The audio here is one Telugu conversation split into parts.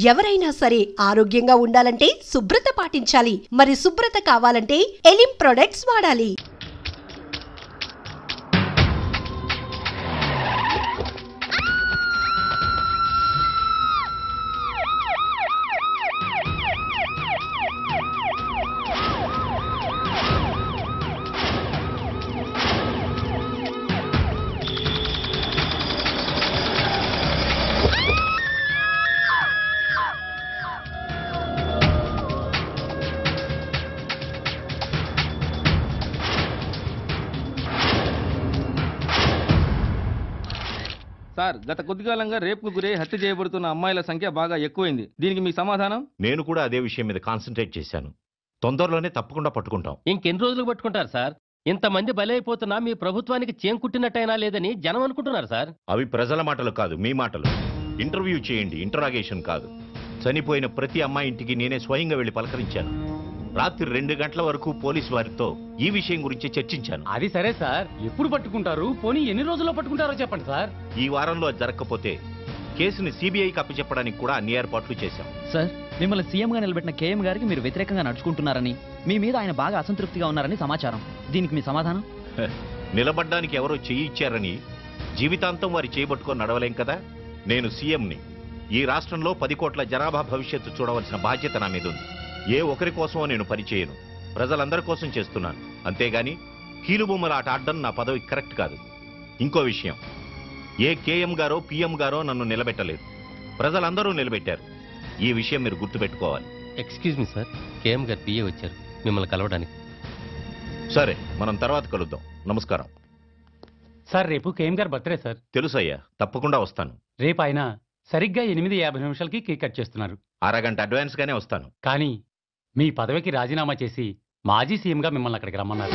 ఎవరైనా సరే ఆరోగ్యంగా ఉండాలంటే శుభ్రత పాటించాలి. మరి శుభ్రత కావాలంటే ఎలిం ప్రొడక్ట్స్ వాడాలి. సార్, గత కొద్ది కాలంగా రేపుకు గురై హత్య చేయబడుతున్న అమ్మాయిల సంఖ్య బాగా ఎక్కువైంది. దీనికి మీ సమాధానం? నేను కూడా అదే విషయం మీద కాన్సన్ట్రేట్ చేశాను. తొందరలోనే తప్పకుండా పట్టుకుంటాం. ఇంకెన్ని రోజులు పట్టుకుంటారు సార్? ఇంతమంది బలైపోతున్నా మీ ప్రభుత్వానికి చేంకుట్టినట్టయినా లేదని జనం అనుకుంటున్నారు సార్. అవి ప్రజల మాటలు కాదు, మీ మాటలు. ఇంటర్వ్యూ చేయండి, ఇంటరాగేషన్ కాదు. చనిపోయిన ప్రతి అమ్మాయి ఇంటికి నేనే స్వయంగా వెళ్లి పలకరించాను. రాత్రి 2 గంటల వరకు పోలీసు వారితో ఈ విషయం గురించి చర్చించాను. అది సరే సార్, ఎప్పుడు పట్టుకుంటారు? పోనీ ఎన్ని రోజుల్లో పట్టుకుంటారో చెప్పండి సార్. ఈ వారంలో అది జరగకపోతే కేసుని సిబిఐకి అప్పచెప్పడానికి కూడా అన్ని ఏర్పాట్లు చేశాం. సార్, మిమ్మల్ని సీఎంగా నిలబెట్టిన కేఎం గారికి మీరు వ్యతిరేకంగా నడుచుకుంటున్నారని, మీ మీద ఆయన బాగా అసంతృప్తిగా ఉన్నారని సమాచారం. దీనికి మీ సమాధానం? నిలబడ్డానికి ఎవరో చెయ్యి ఇచ్చారని జీవితాంతం వారి చేయబట్టుకొని నడవలేం కదా. నేను సీఎంని. ఈ రాష్ట్రంలో 10 కోట్ల జనాభా భవిష్యత్తు చూడవలసిన బాధ్యత నా మీద ఉంది. ఏ ఒకరి కోసమో నేను పనిచేయను, ప్రజలందరి కోసం చేస్తున్నాను. అంతేగాని కీలుబొమ్మల ఆట ఆడడం నా పదవి కరెక్ట్ కాదు. ఇంకో విషయం, ఏ కేఎం గారో పిఎం గారో నన్ను నిలబెట్టలేదు, ప్రజలందరూ నిలబెట్టారు. ఈ విషయం మీరు గుర్తుపెట్టుకోవాలి. ఎక్స్క్యూజ్ మీ సార్, కేఎం గారు పిఏ వచ్చారు మిమ్మల్ని కలవడానికి. సరే, మనం తర్వాత కలుద్దాం. నమస్కారం సార్, రేపు కేఎం గారు బర్త్డే సార్. తెలుసయ్యా, తప్పకుండా వస్తాను. రేపు ఆయన సరిగ్గా 8:50 కేక్ కట్ చేస్తున్నారు. అరగంట అడ్వాన్స్ గానే వస్తాను. కానీ మీ పదవికి రాజీనామా చేసి మాజీ సీఎంగా మిమ్మల్ని అక్కడికి రమ్మన్నారు.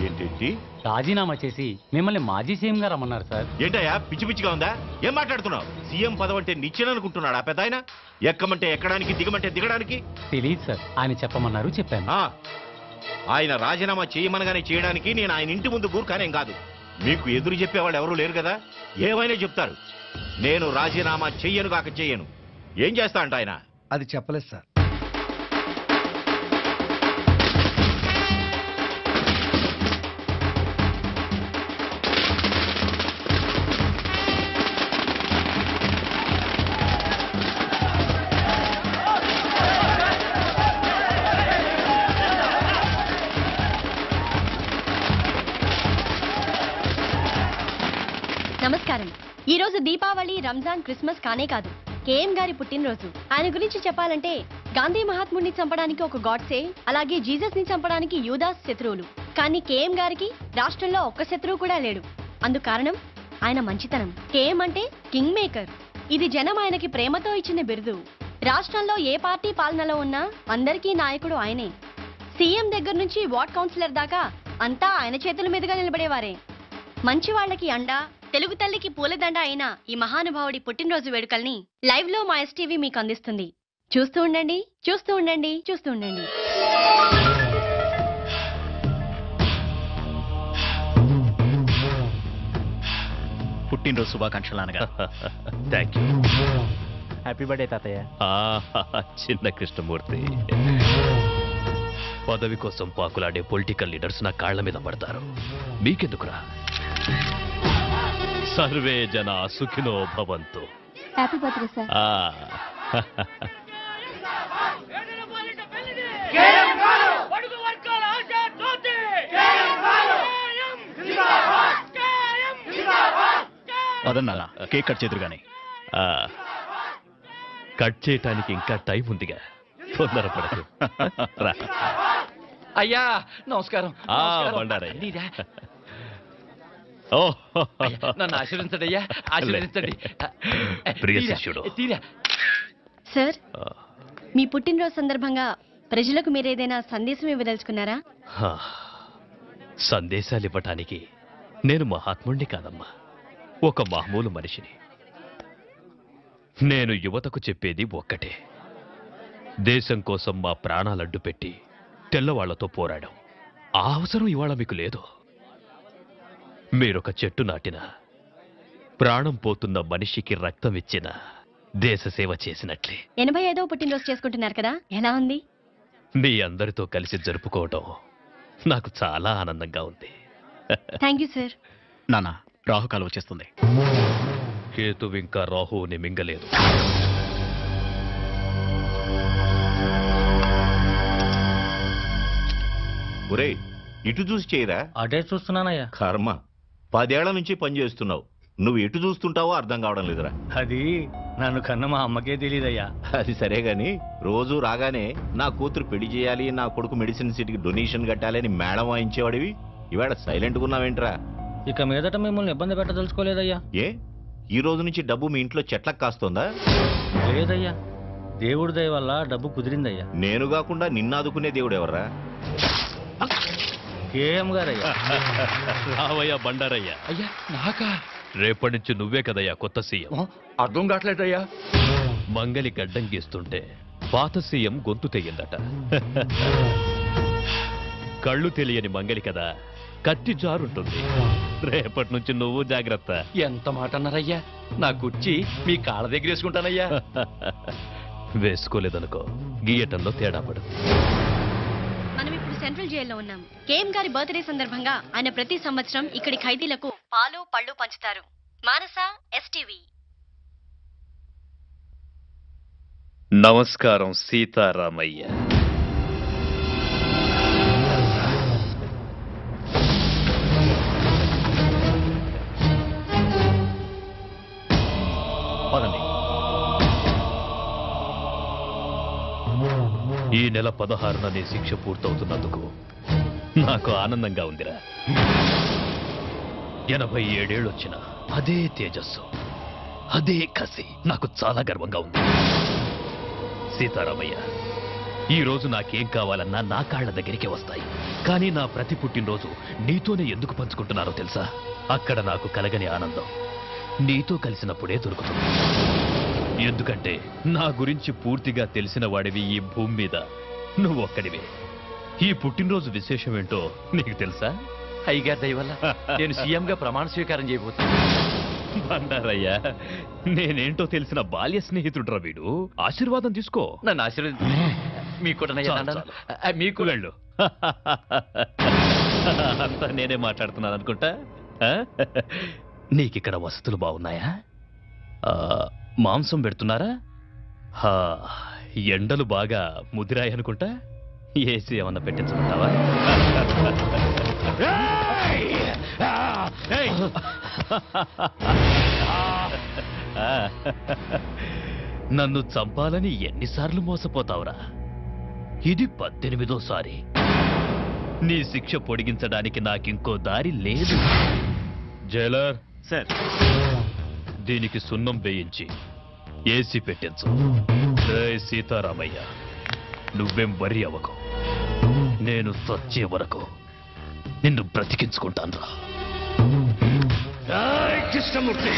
ఏంటి? రాజీనామా చేసి మిమ్మల్ని మాజీ సీఎంగా రమ్మన్నారు సార్. ఏంటయ్యా, పిచ్చి పిచ్చిగా ఉందా? ఏం మాట్లాడుతున్నావు? సీఎం పదవి అంటే నిచ్చెననుకుంటున్నాడా పెద్ద ఆయన? ఎక్కమంటే ఎక్కడానికి, దిగమంటే దిగడానికి? తెలియదు సార్, ఆయన చెప్పమన్నారు, చెప్పాను. ఆయన రాజీనామా చేయమనగానే చేయడానికి నేను ఆయన ఇంటి ముందు గూర్ఖానేం కాదు. మీకు ఎదురు చెప్పేవాళ్ళు ఎవరూ లేరు కదా, ఏమైనా చెప్తారు. నేను రాజీనామా చెయ్యను కాక చెయ్యను. ఏం చేస్తా అంట ఆయన? అది చెప్పలేదు సార్. నమస్కారం. ఈ రోజు దీపావళి, రంజాన్, క్రిస్మస్ కానే కాదు, కేఎం గారి పుట్టినరోజు. ఆయన గురించి చెప్పాలంటే గాంధీ మహాత్ముడిని చంపడానికి ఒక గాడ్సే, అలాగే జీసస్ ని చంపడానికి యూదాస్ శత్రువులు. కానీ కేఎం గారికి రాష్ట్రంలో ఒక్క శత్రువు కూడా లేడు. అందుకు కారణం ఆయన మంచితనం. కేఎం అంటే కింగ్ మేకర్. ఇది జనం ఆయనకి ప్రేమతో ఇచ్చిన బిరుదు. రాష్ట్రంలో ఏ పార్టీ పాలనలో ఉన్నా అందరికీ నాయకుడు ఆయనే. సీఎం దగ్గర నుంచి వార్డ్ కౌన్సిలర్ దాకా అంతా ఆయన చేతుల మీదుగా నిలబడేవారే. మంచి వాళ్ళకి అండా, తెలుగు తల్లికి పూలదండ అయిన ఈ మహానుభావుడి పుట్టినరోజు వేడుకల్ని లైవ్ లో మా ఎస్టీవీ మీకు అందిస్తుంది. చూస్తూ ఉండండి, చూస్తూ ఉండండి, చూస్తూ ఉండండి. పుట్టినరోజు శుభాకాంక్షలు నాన్నగారు. Thank you. హ్యాపీ బర్త్డే తాతయ్య. చిన్న కృష్ణమూర్తి, పదవి కోసం పాకులాడే పొలిటికల్ లీడర్స్ నా కాళ్ల మీద పడతారు. మీకెందుకురా? సర్వే జన సుఖినో భవంతు. Happy birthday sir. పదన్నా, కేక్ కట్ చేదురు గాని. కట్ చేయటానికి ఇంకా టైం ఉందిగా, తొందరపడదు. అయ్యా నమస్కారం. బండారయ్య, నన్ను ఆశీర్వదించండి అయ్యా, ఆశీర్వదించండి. ప్రియ శిష్యుడు. సార్, మీ పుట్టినరోజు సందర్భంగా ప్రజలకు మీరేదైనా సందేశం ఇవ్వదలుచుకున్నారా? సందేశాలు ఇవ్వటానికి నేను మహాత్ముణ్ణి కాదమ్మా, ఒక మామూలు మనిషిని. నేను యువతకు చెప్పేది ఒక్కటే, దేశం కోసం మా ప్రాణాలడ్డు పెట్టి తెల్లవాళ్లతో పోరాడాం. ఆ అవసరం ఇవాళ మీకు లేదు. మీరొక చెట్టు నాటిన, ప్రాణం పోతున్న మనిషికి రక్తం ఇచ్చిన దేశ సేవ చేసినట్లే 85వ పుట్టినరోజు చేసుకుంటున్నారు కదా, ఎలా ఉంది? మీ అందరితో కలిసి జరుపుకోవటం నాకు చాలా ఆనందంగా ఉంది. Thank you sir. నాన్న రాహుకాలం వచ్చేస్తుంది. కేతు ఇంకా రాహువుని మింగలేదు. ఒరే ఇటు చూసి చేయరా. అటే చూస్తున్నానయ్యా. కర్మ 10 ఏళ్ల నుంచి పని చేస్తున్నావు, నువ్వు ఎటు చూస్తుంటావో అర్థం కావడం లేదురా. అది నన్ను కన్న మా అమ్మకే తెలియదయ్యా. అది సరే గాని రోజు రాగానే నా కూతురు పెళ్లి చేయాలి, నా కొడుకు మెడిసిన్ సీట్కి డొనేషన్ కట్టాలి అని మేడం వాయించేవాడివి, ఇవాళ సైలెంట్గా ఉన్నావేంట్రా? ఇక మీదట మిమ్మల్ని ఇబ్బంది పెట్టదలుచుకోలేదయ్యా. ఏ ఈ రోజు నుంచి డబ్బు మీ ఇంట్లో చెట్లకు కాస్తోందా? లేదయ్యా, దేవుడి దయ వల్ల డబ్బు కుదిరిందయ్యా. నేను కాకుండా నిన్నాదుకునే దేవుడు ఎవర్రా? కేఎం గారయ్యా. రావయ్యా బండారయ్యా. అయ్యా నాకా? రేపటి నుంచి నువ్వే కదయ్యా కొత్త సీఎం. అర్థం కావట్లేదయ్యా. మంగలి గడ్డం గీస్తుంటే పాత సీఎం గొంతు తెయ్యిందట. కళ్ళు తెలియని మంగలి కదా, కత్తి జారుంటుంది. రేపటి నుంచి నువ్వు జాగ్రత్త. ఎంత మాట అన్నారయ్యా? నా కుర్చీ మీ కాళ్ళ దగ్గర వేసుకుంటానయ్యా. వేసుకోలేదనుకో గీయటంలో తేడా పడదు. మనం ఇప్పుడు సెంట్రల్ జైల్లో ఉన్నాం. కేఎం గారి బర్త్డే సందర్భంగా ఆయన ప్రతి సంవత్సరం ఇక్కడి ఖైదీలకు పాలు పళ్ళు పంచుతారు. మానస, ఎస్టీవీ. నమస్కారం సీతారామయ్య. పదండి. ఈ నెల 16న నీ శిక్ష పూర్తవుతున్నందుకు నాకు ఆనందంగా ఉందిరా. 87 ఏళ్ళొచ్చిన అదే తేజస్సు, అదే కసి నాకు చాలా గర్వంగా ఉంది. సీతారామయ్య, ఈ రోజు నాకేం కావాలన్నా నా కాళ్ల దగ్గరికి వస్తాయి. కానీ నా ప్రతి పుట్టినరోజు నీతోనే ఎందుకు పంచుకుంటున్నారో తెలుసా? అక్కడ నాకు కలగని ఆనందం నీతో కలిసినప్పుడే దొరుకుతుంది. ఎందుకంటే నా గురించి పూర్తిగా తెలిసిన వాడివి ఈ భూమి మీద నువ్వొక్కడివే. ఈ పుట్టినరోజు విశేషం ఏంటో నీకు తెలుసా? అయ్యగారి దయ వల్ల నేను సీఎంగా ప్రమాణ స్వీకారం చేయబోతున్నా. బండారయ్యా, నేనేంటో తెలిసిన బాల్య స్నేహితుడురా వీడు. ఆశీర్వాదం తీసుకో. నన్ను ఆశీర్వదించు. మీకు కూడా మీకు వెళ్ళు. అంతా నేనే మాట్లాడుతున్నాను అనుకుంటా. నీకిక్కడ వసతులు బాగున్నాయా? మాంసం పెడుతున్నారా? ఎండలు బాగా ముదిరాయి అనుకుంటా. ఏసీ ఏమన్నా పెట్టించమంటావా? నన్ను చంపాలని ఎన్నిసార్లు మోసపోతావురా? ఇది 18వ. నీ శిక్ష పొడిగించడానికి నాకింకో దారి లేదు. జైలర్ సార్, దీనికి సున్నం వేయించి ఏసీ పెట్టించు. జై సీతారామయ్య, నువ్వేం వరి అవ్వకు. నేను చచ్చే వరకు నిన్ను బ్రతికించుకుంటాను రా. కృష్ణమూర్తి.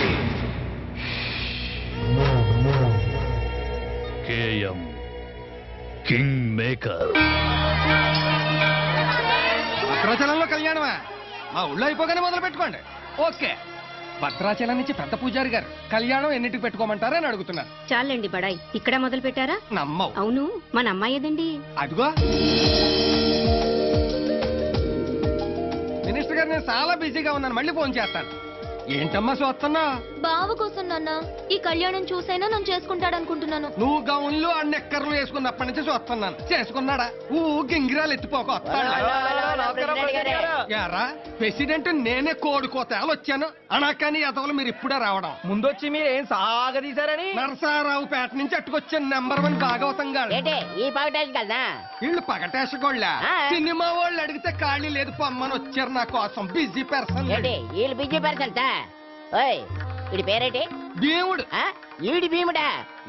KM king maker. భద్రాచలంలో కళ్యాణమా? మా ఊళ్ళో అయిపోగానే మొదలు పెట్టుకోండి. ఓకే. భద్రాచలం నుంచి పెద్ద పూజారి గారు కళ్యాణం ఎన్నిటికి పెట్టుకోమంటారా అని అడుగుతున్నారు. చాలండి బడాయి, ఇక్కడ మొదలు పెట్టారా? నమ్మవు. అవును, మన అమ్మాయి ఏదండి? అదిగో మినిస్టర్ గారు, నేను చాలా బిజీగా ఉన్నాను, మళ్ళీ ఫోన్ చేస్తాను. ఏంటమ్మా చూస్తున్నా? బావ కోసం నాన్న, ఈ కళ్యాణం చూసైనా నన్ను చేసుకుంటాడనుకుంటున్నాను. నువ్వు గౌన్లు అన్నెక్కర్లు వేసుకున్నప్పటి నుంచి చూస్తున్నాను. చేసుకున్నాడా? గింగిరాలు ఎత్తిపోక యారా ప్రెసిడెంట్ నేనే కోడుకోతేలు వచ్చాను అనకాని అతలు మీరు ఇప్పుడే రావడం. ముందొచ్చి మీరు ఏం సాగదీశారని నరసారావు పేట నుంచి అట్టుకొచ్చాను. నంబర్ 1 భాగవతం గారు. వీళ్ళు పగటేసుకోళ్ళ సినిమా వాళ్ళు అడిగితే ఖాళీ లేదు పొమ్మని వచ్చారు నా కోసం. Busy person. బిజీ పర్సన్ వీడి పేరేంటి? భీముడు. ఈడి భీముడా?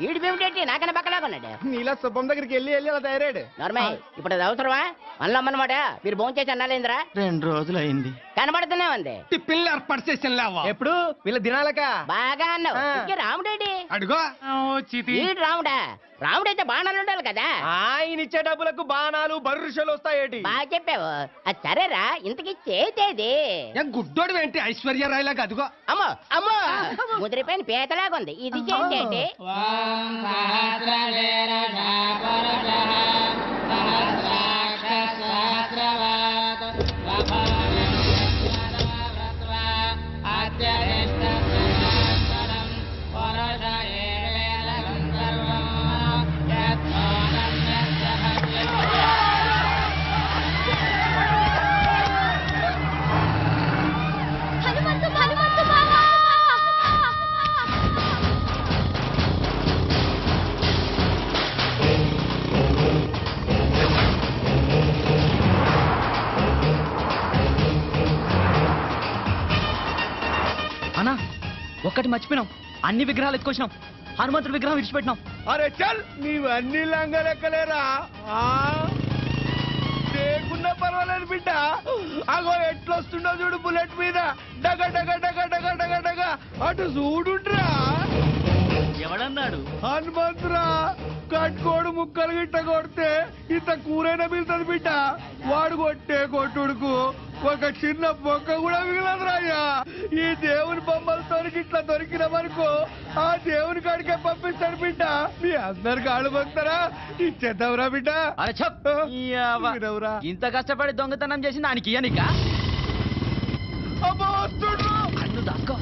ఈడి భీముడేంటి నాకన్నా పక్కలాగా ఉన్నాడు. నీలా శుభం దగ్గరికి వెళ్ళి అలా తయారాడు. నార్మల్, ఇప్పుడు అది అవసరమా? అన్నమాట మీరు భోజనం చేసి అన్నాలేంద్రా? 2 రోజులు అయింది. కనబడుతూనే ఉంది. టిఫిన్లు ఏర్పాటు చేసాను లేవా? ఎప్పుడు వీళ్ళ దినాలక బాగా అన్నావు. ఇంకే రాముడేంటి? అడుగో ఈడు రాముడా? రాముడైతే బాణాలు ఉండాలి కదా. ఆయన ఇచ్చే డబ్బులకు బాణాలు బర్రుషలు వస్తాయేటి. బాగా చెప్పావు. అది సరేరా, ఇంతకి చేతేది గుడ్డోడు ఏంటి ఐశ్వర్యరాయ్ లాగా? అదిగో అమ్మో అమ్మో ముదిరిపోయిన పీతలాగుంది ఇది చేసేటి అన్నా ఒక్కటి మర్చిపోయినాం, అన్ని విగ్రహాలు ఎత్తుకొచ్చినాం, హనుమంతుడి విగ్రహం విడిచిపెట్టినాం. అరే చల్ నీవు అన్ని లంగలెక్కలేరా లేకున్నా పర్వాలేదు బిడ్డ. అగో ఎట్లొస్తుండో చూడు బుల్లెట్ మీద డగ డగ డగ డగ డగ డగ అటు చూడుండ్రా. ఎవడన్నాడు? హనుమంతురా కట్టుకోడు ముక్కలు గిట్ట కొడితే ఇంత కూరైనా మిగులుతుంది బిడ్డ. వాడు కొట్టే కొట్టుడుకు ఒక చిన్న బొక్క కూడా మిగలదురాయ్యా. ఈ దేవుని బొమ్మలతో ఇట్లా దొరికినామనుకో ఆ దేవుని కాడికే పంపిస్తాడు బిడ్డ. మీ అందరు కాళ్ళు పొందుతారా ఇచ్చేద్దావురా బిడ్డ. అరే చెప్ ఇంత కష్టపడి దొంగతనం చేసి దానికి ఇయ్యనిక కన్ను దాక్కో.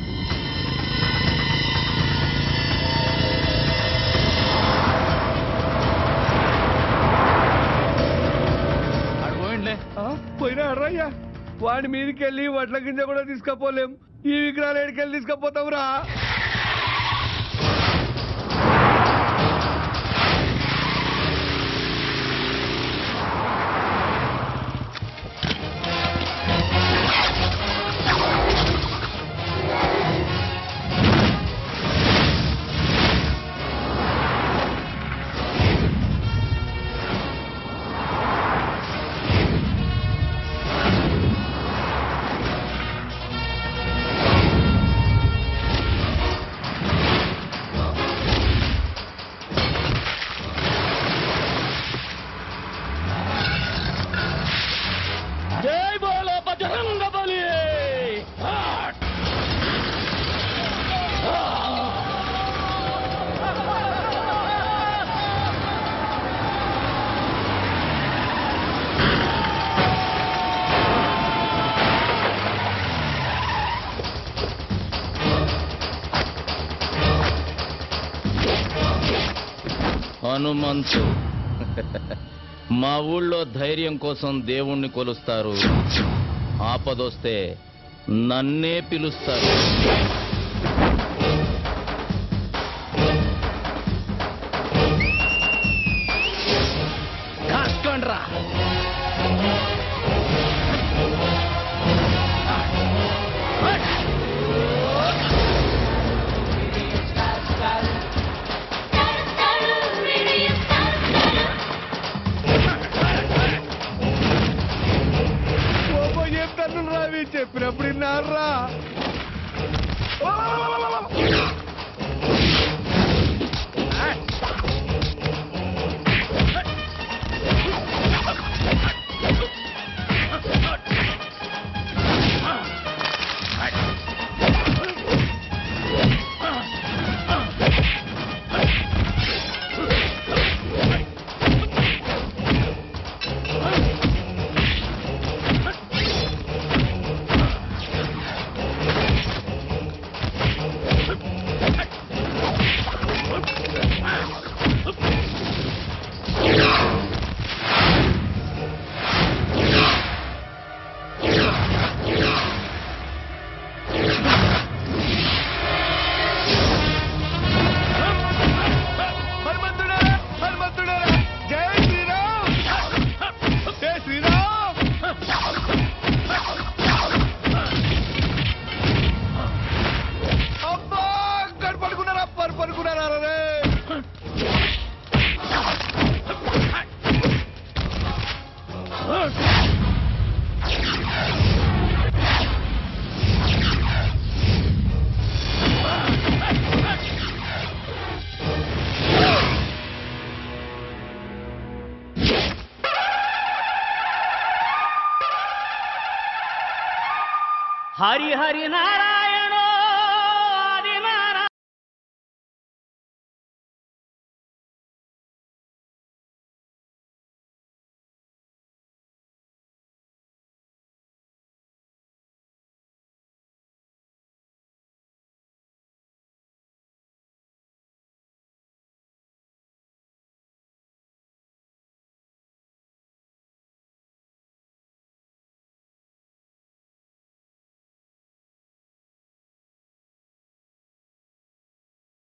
పోయినా అర్రయ్యా వాడి మీదకెళ్ళి వడ్ల గింజ కూడా తీసుకపోలేం. ఈ విగ్రహాలు ఎడికెళ్ళి తీసుకపోతావురా. హనుమంతు మా ఊళ్ళో ధైర్యం కోసం దేవుణ్ణి కొలుస్తారు, ఆపదొస్తే నన్నే పిలుస్తారు. కాస్కండ్రా. చెప్పినప్పుడు విన్నారా? హరి హరి నారాయణ